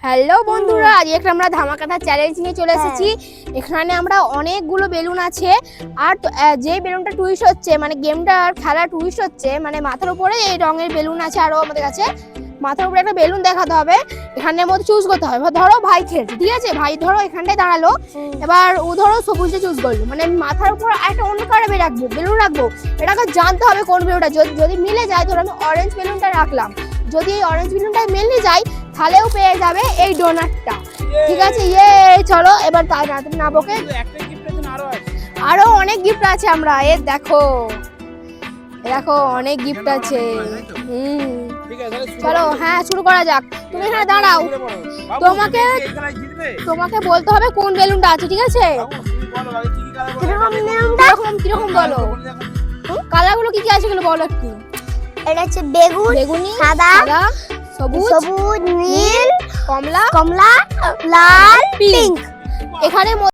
Hello বন্ধুরা, আজকে আমরা ধামাকাটা চ্যালেঞ্জ নিয়ে চলে এসেছি। এখানে আমরা অনেকগুলো বেলুন আছে, আর যে বেলুনটা টুইস্ট হচ্ছে, মানে গেমটার খেলা টুইস্ট হচ্ছে, মানে মাথার উপরে এই রঙের বেলুন আছে। আরো আমাদের কাছে মাথার উপরে একটা বেলুন দেখাতে হবে, এখানের মধ্যে চুজ করতে হবে। ধরো ভাই খেলছে, ঠিক আছে, ভাই ধরো এখানটায় দাঁড়ালো, এবার ও ধরো সবুজটা চুজ করলো, মানে মাথার উপর একটা অন্য কালার রাখবো, বেলুন রাখবো। এটাকে জানতে হবে কোন বেলুনটা। যদি মিলে যায়, ধরো আমি অরেঞ্জ বেলুনটা রাখলাম, যদি এই অরেঞ্জ বেলুনটা মিলে যায় তাহলেও পেয়ে যাবে এই ডোনাটটা, ঠিক আছে। চলো এবার তাই না বকে, আরো অনেক গিফট আছে। আমরা দেখো দেখো অনেক গিফট আছে। চলো হ্যাঁ শুরু করা যাক। তুমি এখানে দাঁড়াও, তোমাকে বলতে হবে কোন বেলুনটা আছে, ঠিক আছে। কিরকম বলো, কালারগুলো কি কি আছে এগুলো বলো একটু। এটা হচ্ছে বেগুনি, সাদা, সবুজ, নীল, কমলা, লাল, পিঙ্ক। এখানে